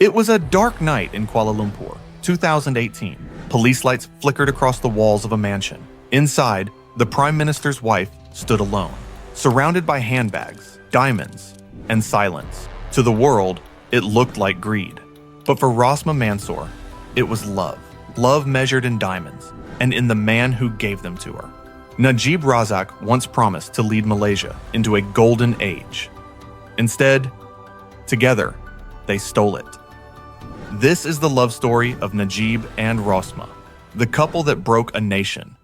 It was a dark night in Kuala Lumpur, 2018. Police lights flickered across the walls of a mansion. Inside, the Prime Minister's wife stood alone, surrounded by handbags, diamonds, and silence. To the world, it looked like greed. But for Rosmah Mansor, it was love. Love measured in diamonds, and in the man who gave them to her. Najib Razak once promised to lead Malaysia into a golden age. Instead, together, they stole it. This is the love story of Najib and Rosmah, the couple that broke a nation.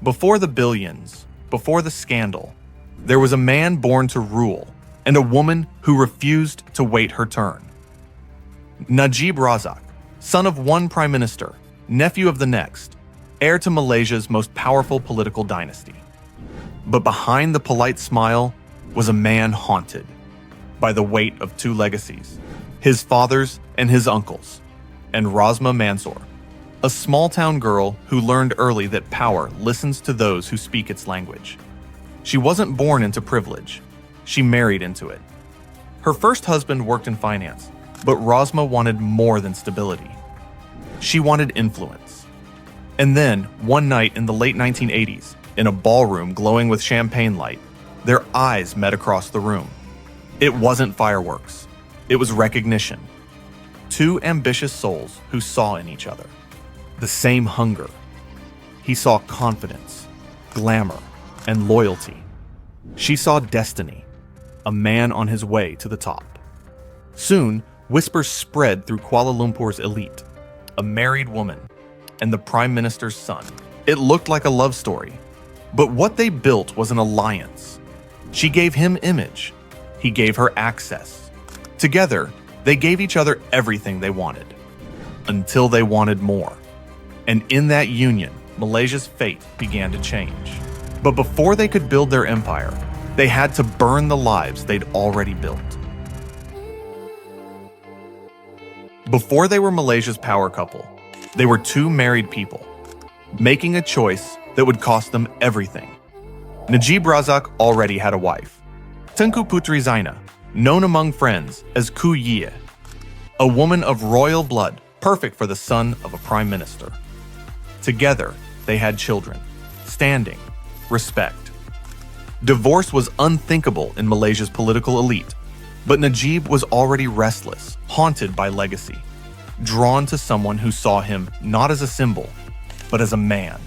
Before the billions, before the scandal, there was a man born to rule and a woman who refused to wait her turn. Najib Razak, son of one prime minister, nephew of the next, heir to Malaysia's most powerful political dynasty. But behind the polite smile was a man haunted by the weight of two legacies, his father's and his uncle's, and Rosmah Mansor, a small-town girl who learned early that power listens to those who speak its language. She wasn't born into privilege. She married into it. Her first husband worked in finance, but Rosmah wanted more than stability. She wanted influence. And then, one night in the late 1980s, in a ballroom glowing with champagne light, their eyes met across the room. It wasn't fireworks. It was recognition. Two ambitious souls who saw in each other the same hunger. He saw confidence, glamour, and loyalty. She saw destiny, a man on his way to the top. Soon, whispers spread through Kuala Lumpur's elite. A married woman and the Prime Minister's son. It looked like a love story. But what they built was an alliance. She gave him image. He gave her access. Together, they gave each other everything they wanted. Until they wanted more. And in that union, Malaysia's fate began to change. But before they could build their empire, they had to burn the lives they'd already built. Before they were Malaysia's power couple, they were two married people, making a choice that would cost them everything. Najib Razak already had a wife, Tengku Putri Zainah, known among friends as Ku Yie, a woman of royal blood, perfect for the son of a prime minister. Together, they had children, standing, respect. Divorce was unthinkable in Malaysia's political elite, but Najib was already restless, haunted by legacy, drawn to someone who saw him not as a symbol, but as a man.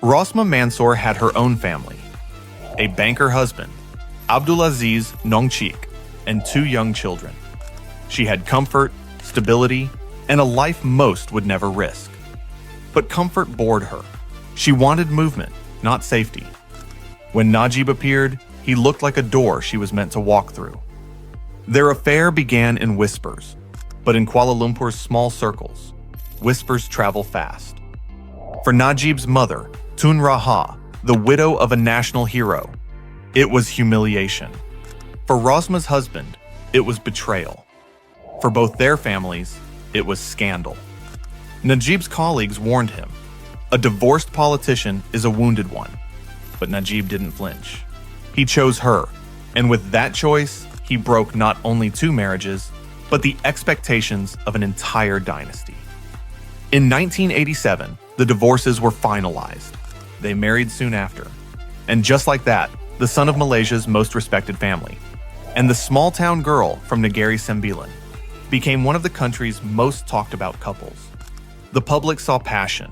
Rosmah Mansor had her own family, a banker husband, Abdulaziz Nongchik, and two young children. She had comfort, stability, and a life most would never risk. But comfort bored her. She wanted movement, not safety. When Najib appeared, he looked like a door she was meant to walk through. Their affair began in whispers, but in Kuala Lumpur's small circles, whispers travel fast. For Najib's mother, Tun Raha, the widow of a national hero, it was humiliation. For Rosmah's husband, it was betrayal. For both their families, it was scandal. Najib's colleagues warned him, a divorced politician is a wounded one. But Najib didn't flinch. He chose her, and with that choice, he broke not only two marriages, but the expectations of an entire dynasty. In 1987, the divorces were finalized. They married soon after. And just like that, the son of Malaysia's most respected family, and the small-town girl from Negeri Sembilan, became one of the country's most talked about couples. The public saw passion.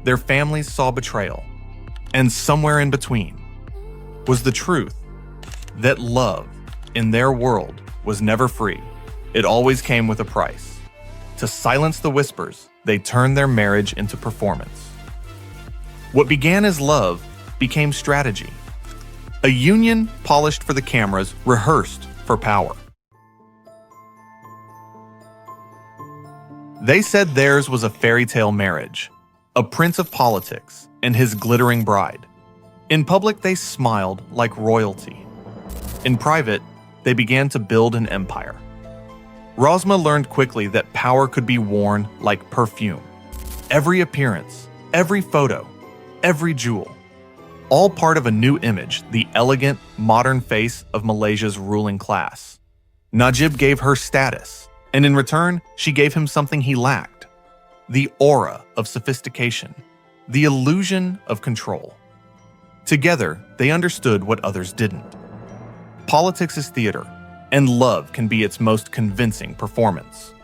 Their families saw betrayal. And somewhere in between was the truth that love, in their world, was never free. It always came with a price. To silence the whispers, they turned their marriage into performance. What began as love became strategy. A union polished for the cameras, rehearsed for power. They said theirs was a fairy tale marriage, a prince of politics and his glittering bride. In public, they smiled like royalty. In private, they began to build an empire. Rosmah learned quickly that power could be worn like perfume. Every appearance, every photo, every jewel. all part of a new image, the elegant, modern face of Malaysia's ruling class. Najib gave her status, and in return, she gave him something he lacked: the aura of sophistication, the illusion of control. Together, they understood what others didn't. Politics is theater, and love can be its most convincing performance.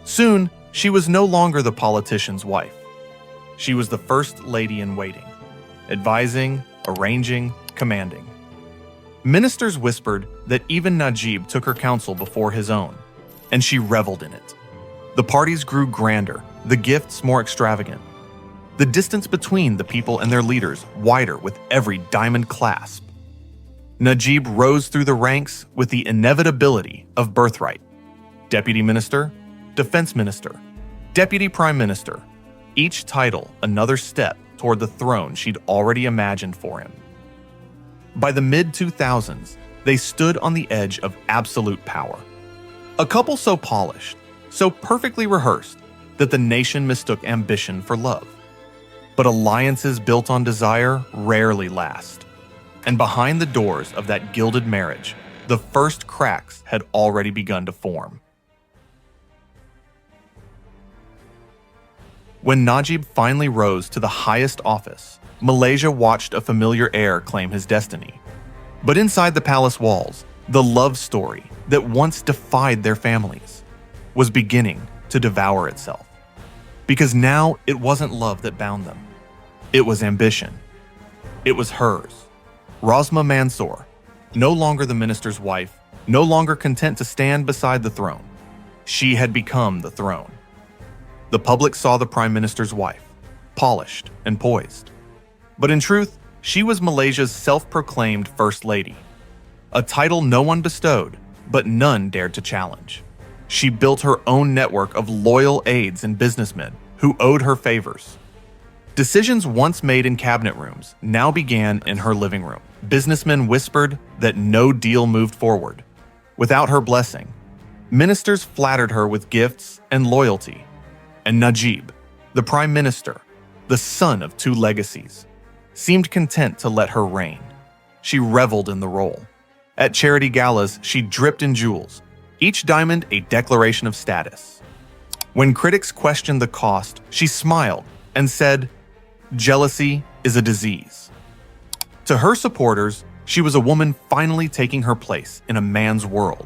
Soon, she was no longer the politician's wife. She was the first lady in waiting, advising, arranging, commanding. Ministers whispered that even Najib took her counsel before his own, and she reveled in it. The parties grew grander, the gifts more extravagant. The distance between the people and their leaders wider with every diamond clasp. Najib rose through the ranks with the inevitability of birthright. Deputy Minister, Defense Minister, Deputy Prime Minister, each title another step toward the throne she'd already imagined for him. By the mid-2000s, they stood on the edge of absolute power. A couple so polished, so perfectly rehearsed, that the nation mistook ambition for love. But alliances built on desire rarely last. And behind the doors of that gilded marriage, the first cracks had already begun to form. When Najib finally rose to the highest office, Malaysia watched a familiar heir claim his destiny. But inside the palace walls, the love story that once defied their families was beginning to devour itself. Because now it wasn't love that bound them. It was ambition. It was hers. Rosmah Mansor, no longer the minister's wife, no longer content to stand beside the throne. She had become the throne. The public saw the prime minister's wife, polished and poised. But in truth, she was Malaysia's self-proclaimed first lady, a title no one bestowed, but none dared to challenge. She built her own network of loyal aides and businessmen who owed her favors. Decisions once made in cabinet rooms now began in her living room. Businessmen whispered that no deal moved forward without her blessing. Ministers flattered her with gifts and loyalty. And Najib, the prime minister, the son of two legacies, seemed content to let her reign. She reveled in the role. At charity galas, she dripped in jewels, each diamond a declaration of status. When critics questioned the cost, she smiled and said, "Jealousy is a disease." To her supporters, she was a woman finally taking her place in a man's world.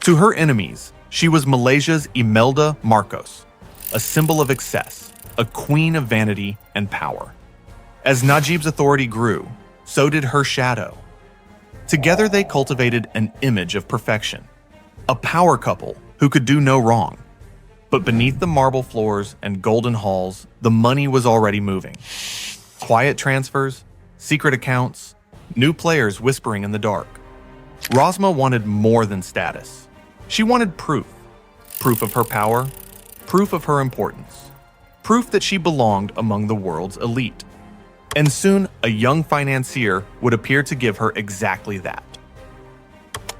To her enemies, she was Malaysia's Imelda Marcos, a symbol of excess, a queen of vanity and power. As Najib's authority grew, so did her shadow. Together they cultivated an image of perfection, a power couple who could do no wrong. But beneath the marble floors and golden halls, the money was already moving. Quiet transfers, secret accounts, new players whispering in the dark. Rosmah wanted more than status. She wanted proof. Proof of her power, proof of her importance, proof that she belonged among the world's elite. And soon, a young financier would appear to give her exactly that.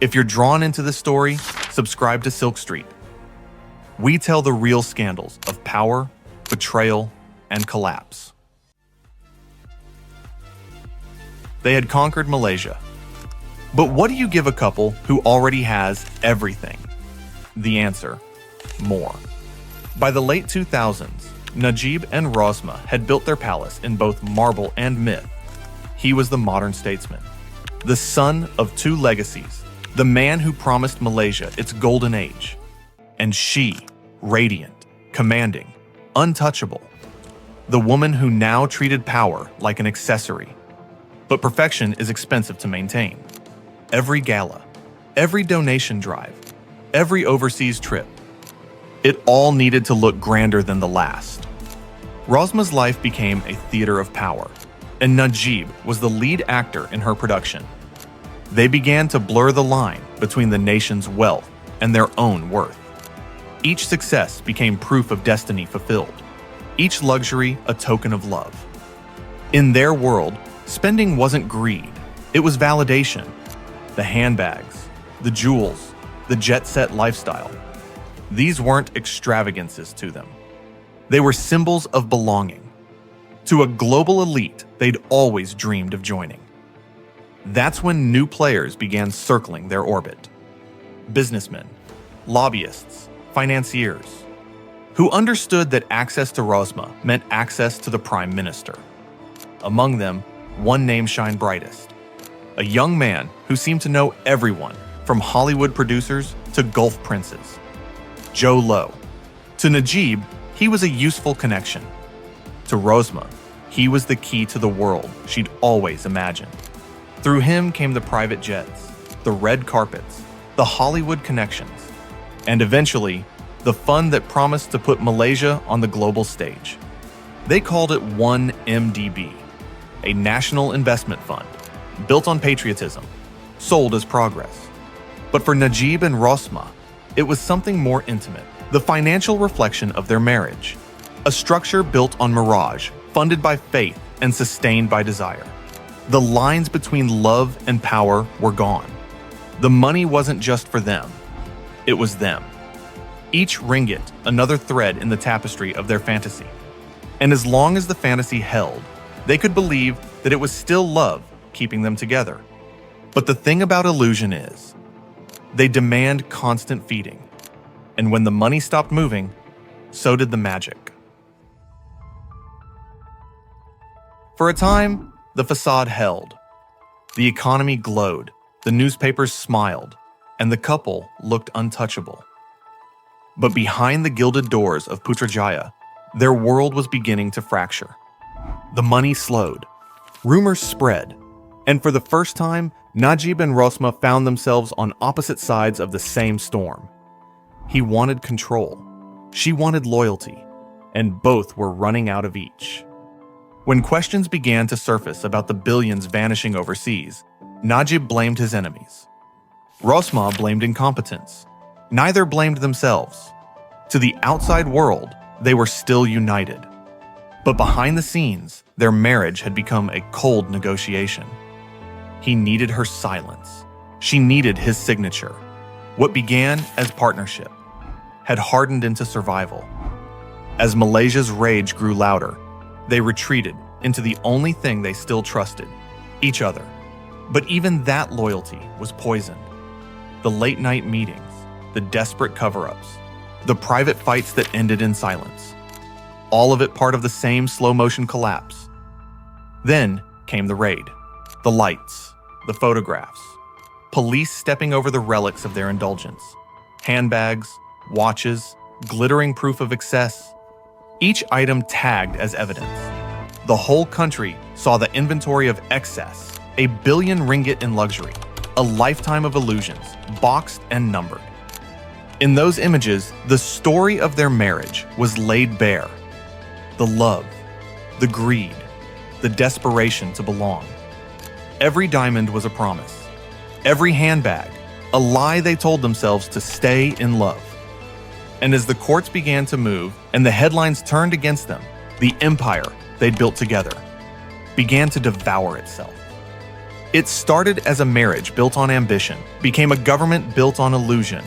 If you're drawn into this story, subscribe to Silk Street. We tell the real scandals of power, betrayal, and collapse. They had conquered Malaysia. But what do you give a couple who already has everything? The answer: more. By the late 2000s, Najib and Rosmah had built their palace in both marble and myth. He was the modern statesman, the son of two legacies, the man who promised Malaysia its golden age. And she, radiant, commanding, untouchable, the woman who now treated power like an accessory. But perfection is expensive to maintain. Every gala, every donation drive, every overseas trip, it all needed to look grander than the last. Rosmah's life became a theater of power, and Najib was the lead actor in her production. They began to blur the line between the nation's wealth and their own worth. Each success became proof of destiny fulfilled, each luxury a token of love. In their world, spending wasn't greed, it was validation. The handbags, the jewels, the jet-set lifestyle. These weren't extravagances to them. They were symbols of belonging. to a global elite they'd always dreamed of joining. That's when new players began circling their orbit. Businessmen, lobbyists, financiers, who understood that access to Rosmah meant access to the Prime Minister. Among them, one name shined brightest. A young man who seemed to know everyone, from Hollywood producers to Gulf princes. Joe Low. To Najib, he was a useful connection. To Rosmah, he was the key to the world she'd always imagined. Through him came the private jets, the red carpets, the Hollywood connections, and eventually, the fund that promised to put Malaysia on the global stage. They called it 1MDB, a national investment fund, built on patriotism, sold as progress. But for Najib and Rosmah, it was something more intimate, the financial reflection of their marriage. A structure built on mirage, funded by faith and sustained by desire. The lines between love and power were gone. The money wasn't just for them, it was them. Each ringgit, another thread in the tapestry of their fantasy. And as long as the fantasy held, they could believe that it was still love keeping them together. But the thing about illusion is, they demand constant feeding. And when the money stopped moving, so did the magic. For a time, the facade held. The economy glowed, the newspapers smiled, and the couple looked untouchable. But behind the gilded doors of Putrajaya, their world was beginning to fracture. The money slowed, rumors spread, and for the first time, Najib and Rosmah found themselves on opposite sides of the same storm. He wanted control, she wanted loyalty, and both were running out of each. When questions began to surface about the billions vanishing overseas, Najib blamed his enemies. Rosmah blamed incompetence. Neither blamed themselves. To the outside world, they were still united. But behind the scenes, their marriage had become a cold negotiation. He needed her silence. She needed his signature. What began as partnership had hardened into survival. As Malaysia's rage grew louder, they retreated into the only thing they still trusted, each other. But even that loyalty was poisoned. The late-night meetings, the desperate cover-ups, the private fights that ended in silence. All of it part of the same slow-motion collapse. Then came the raid, the lights, the photographs, police stepping over the relics of their indulgence, handbags, watches, glittering proof of excess, each item tagged as evidence. The whole country saw the inventory of excess, a billion ringgit in luxury, a lifetime of illusions, boxed and numbered. In those images, the story of their marriage was laid bare. The love, the greed, the desperation to belong. Every diamond was a promise. Every handbag, a lie they told themselves to stay in love. And as the courts began to move and the headlines turned against them, the empire they'd built together began to devour itself. It started as a marriage built on ambition, became a government built on illusion,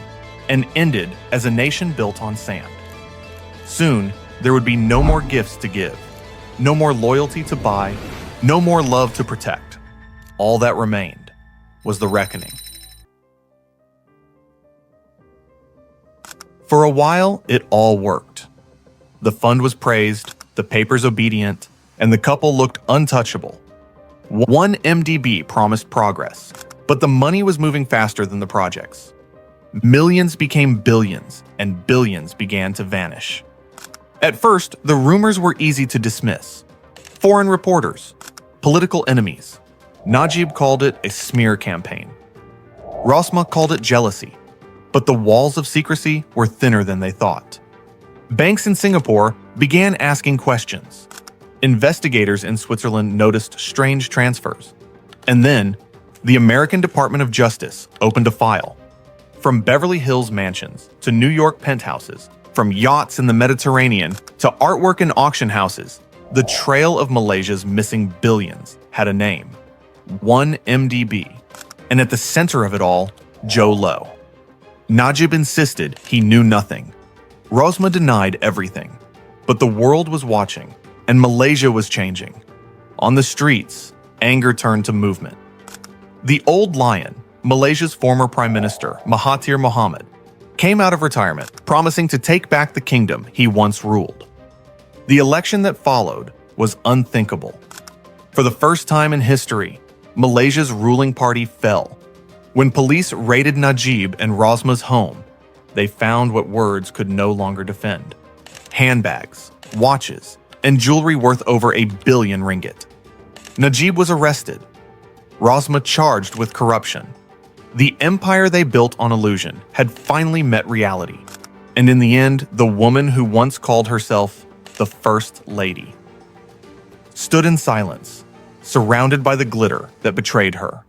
and ended as a nation built on sand. Soon, there would be no more gifts to give, no more loyalty to buy, no more love to protect. All that remained was the reckoning. For a while, it all worked. The fund was praised, the papers obedient, and the couple looked untouchable. 1MDB promised progress, but the money was moving faster than the projects. Millions became billions, and billions began to vanish. At first, the rumors were easy to dismiss. Foreign reporters, political enemies. Najib called it a smear campaign. Rosmah called it jealousy. But the walls of secrecy were thinner than they thought. Banks in Singapore began asking questions. Investigators in Switzerland noticed strange transfers. And then, the American Department of Justice opened a file. From Beverly Hills mansions to New York penthouses, from yachts in the Mediterranean to artwork in auction houses, the trail of Malaysia's missing billions had a name. 1MDB. And at the center of it all, Joe Low. Najib insisted he knew nothing. Rosmah denied everything. But the world was watching, And Malaysia was changing. On the streets, anger turned to movement. The old lion, Malaysia's former Prime Minister, Mahathir Mohamad, came out of retirement, promising to take back the kingdom he once ruled. The election that followed was unthinkable. For the first time in history, Malaysia's ruling party fell. When police raided Najib and Rosmah's home, they found what words could no longer defend: handbags, watches, and jewelry worth over R1 billion. Najib was arrested. Rosmah charged with corruption. The empire they built on illusion had finally met reality. And in the end, the woman who once called herself the First Lady stood in silence, surrounded by the glitter that betrayed her.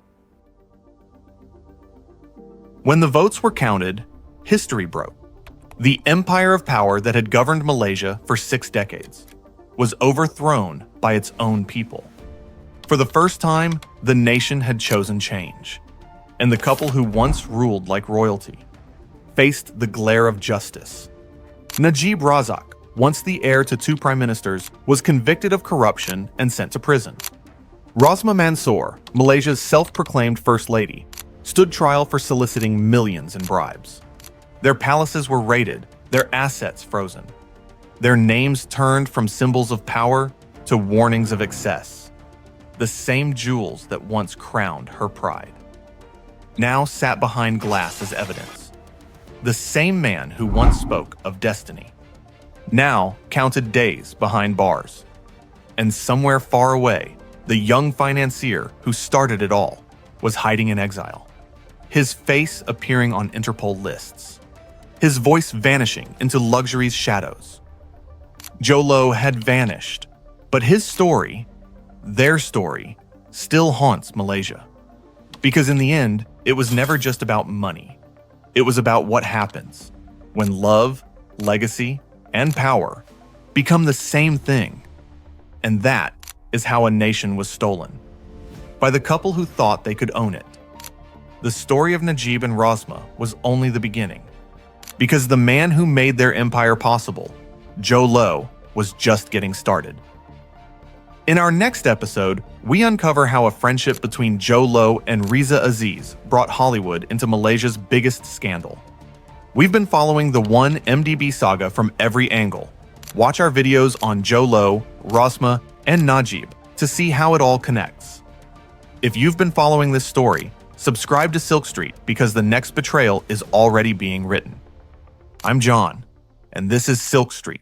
When the votes were counted, history broke. The empire of power that had governed Malaysia for 6 decades was overthrown by its own people. For the first time, the nation had chosen change, and the couple who once ruled like royalty faced the glare of justice. Najib Razak, once the heir to 2 prime ministers, was convicted of corruption and sent to prison. Rosmah Mansor, Malaysia's self-proclaimed First Lady, stood trial for soliciting millions in bribes. Their palaces were raided, their assets frozen. Their names turned from symbols of power to warnings of excess. The same jewels that once crowned her pride now sat behind glass as evidence. The same man who once spoke of destiny now counted days behind bars. And somewhere far away, the young financier who started it all was hiding in exile, his face appearing on Interpol lists, his voice vanishing into luxury's shadows. Jolo had vanished, but his story, their story, still haunts Malaysia. Because in the end, it was never just about money. It was about what happens when love, legacy, and power become the same thing. And that is how a nation was stolen, by the couple who thought they could own it. The story of Najib and Rosmah was only the beginning, because the man who made their empire possible, Jolo, was just getting started. In our next episode, we uncover how a friendship between Jolo and Riza Aziz brought Hollywood into Malaysia's biggest scandal. We've been following the One MDB saga from every angle. Watch our videos on Jolo, Rosmah, and Najib to see how it all connects. If you've been following this story, subscribe to Silk Street because the next betrayal is already being written. I'm John, and this is Silk Street.